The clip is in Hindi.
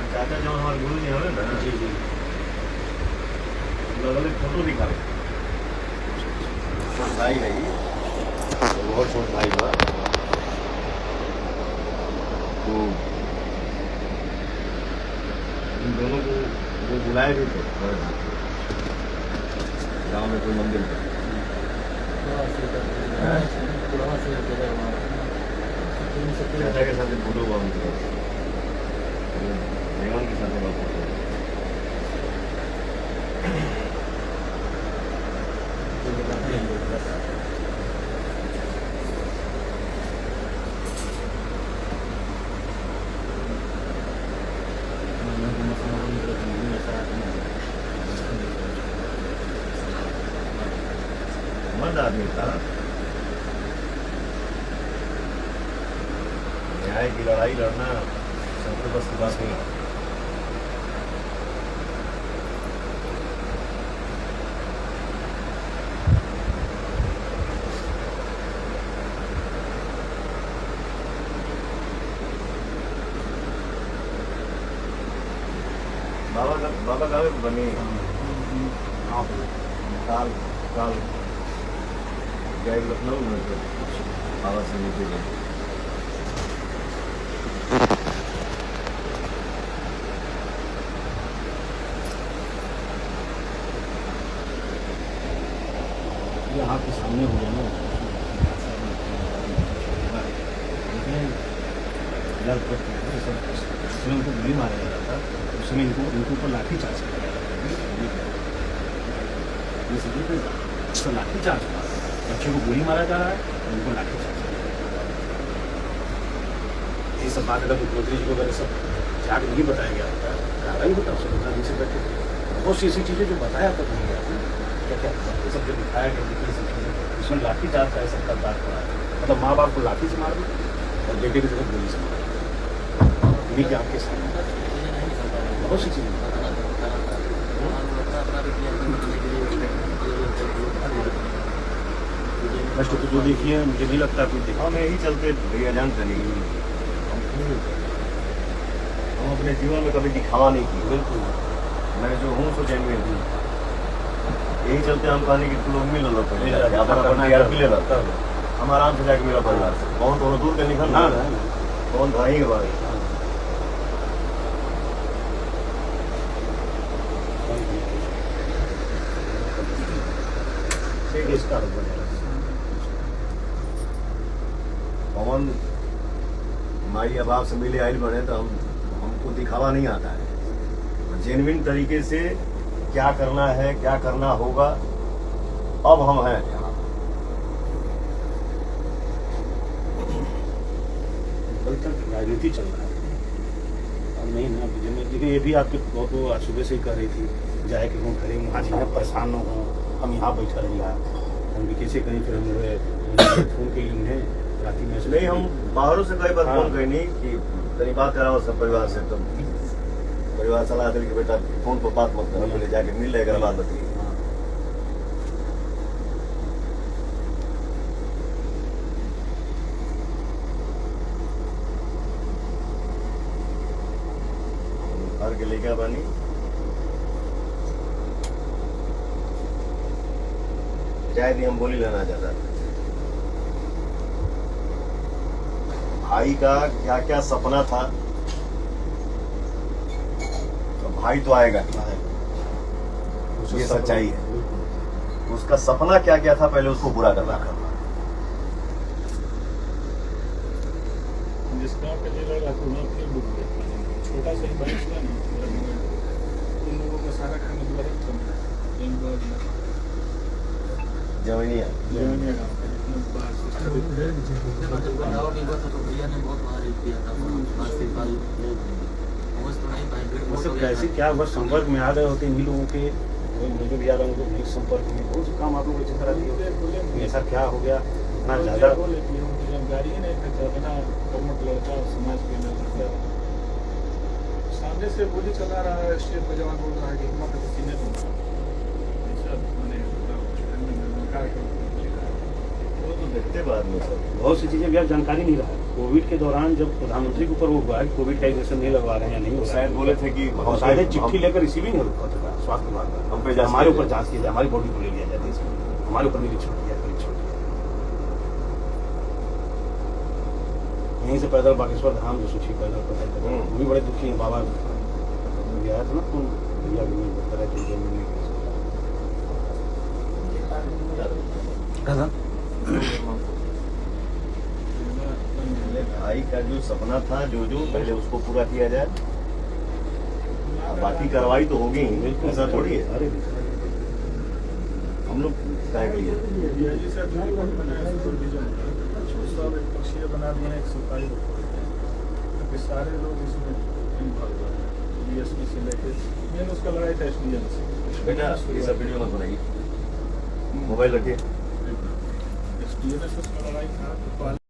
हमारे चाचा जो हमारे गुरु जी हमें ना जी जी अलग फोटो दिखा रहे छोट भाई है ये बहुत छोट भाई बा तो इन दोनों को वो बुलाए भी थे गाँव में कोई मंदिर था चाचा के साथ फोटो हुआ उनके मेहमान के साथ फोटो मर्द आदमी था न्याय की लड़ाई लड़ना सबके बस की बात नहीं है बाबा गाँव में बनी काल काल गए लखनऊ में तो बाबा से नीचे गए यहाँ के सामने हो गया ना उसमें उनको गोली मारा जा रहा था उसमें इनके ऊपर लाठी चार्ज किया लाठी चार्ज हुआ बच्चे को गोली मारा जा रहा है और उनको लाठी चार्ज ये सब बात अगर मुख्यमंत्री जी को अगर सब जाग नहीं बताया गया होता कार्रवाई होता उसको बता नहीं सकते बहुत सी ऐसी चीज़ें जो बताया तक नहीं गया क्या क्या ये सब जो दिखाया गया कितनी सी चीज़ें इसमें लाठी चार्ज का सबका बात पड़ा मतलब माँ बाप को लाठी से मार दी और बेटे की तरफ गोली से मार दी कि आपके सामने बहुत सी चीज़ें कष्ट तो जो देखिए मुझे नहीं लगता कुछ देखा हम यही चलते भैया जानते नहीं हम अपने जीवन में कभी दिखावा नहीं किया बिल्कुल मैं जो हूँ सो जेन्युइन हूँ यही चलते हम कहने की तुम लोग मिल लो पहले अपना यार मिले रहता हम आराम से जाके मेरा परिवार से कौन थोड़ा दूर का निकल कौन भाई के बारे पवन माई अभाव से मिले आयल बने तो हमको दिखावा नहीं आता है जेन्युइन तरीके से क्या करना है क्या करना होगा अब हम हैं कल तक राजनीति चल रहा है अब नहीं ना लेकिन ये भी आपके बहुत आज सुबह से ही कर रही थी जाए कि हम करें वहाँ जी परेशान न हो हम यहाँ बैठा रहिए हम भी कैसे करें फिर हम फोन के उन्हें राती में नहीं हम बाहरों से कई बार फोन करें नहीं कि तरी बात कराओ सब परिवार से तो परिवार सलाह दे कि बेटा फोन पर बात मत करो पहले जाके मिल लेगा बात बताइए घर के लेकर बानी शायद ही हम बोली लेना चाहता भाई का क्या क्या सपना था तो भाई तो आएगा ये सच्चाई है उसका सपना क्या क्या था पहले उसको पूरा करना था जिस गाँव का जिला फिर डूब गया छोटा सा बारिश हुआ ना उन लोगों का सारा खाना दोबारा खत्म जमीनिया जमीनिया गाँव का जितना बाहर से मतलब कैसे क्या बस संपर्क में आ रहे होते इन्हीं लोगों के मुझे भी याद है उनको नहीं संपर्क में बहुत से काम आप लोगों को करा दिए ऐसा क्या हो गया इतना ज़्यादा जानकारी है ना इतना कर्मठ लड़का समाज के लड़का सामने से गोली चला रहा है स्टेज पर जवान बोल रहा है कि हिम्मत किसी ने ऐसा मैंने वो तो देखते बाद में सब बहुत सी चीज़ें भी जानकारी नहीं रहा कोविड के दौरान जब प्रधानमंत्री के ऊपर वो हुआ है कि कोविड का इंजेक्शन नहीं लगवा रहे हैं या नहीं हो रहा है, शायद बोले थे कि और शायद चिट्ठी लेकर रिसीविंग हो चुका है स्वास्थ्य विभाग का, हम पे जांच हमारे किया ऊपर जांच की जाए, हमारी बॉडी को ले लिया जाए, इसमें हमारे ऊपर निरीक्षण किया, परीक्षण किया। यहीं से पैदल बागेश्वर धाम जो सोचिए पैदल हम्म। वो भी बड़े दुखी हैं। बाबा गया था ना तुम भैया भी नहीं बता रहे थे मिलने के मेरे भाई का जो सपना था जो पहले उसको पूरा किया जाए, बाकी कार्रवाई तो होगी ही, ऐसा थोड़ी है। अरे हम लोग क्या किए डीआईजी सर जो रिपोर्ट बनाया सुपरविजन सब एक पक्षीय बना दिए हैं, एक सरकारी रिपोर्ट है। सारे लोग इसमें इन्वॉल्व हैं, डीएसपी से लेकर मेन उसका लड़ाई था एसडीएम से। बेटा ये सब वीडियो मत बनाइए, मोबाइल रखिए। एसडीएम से उसका लड़ाई था तो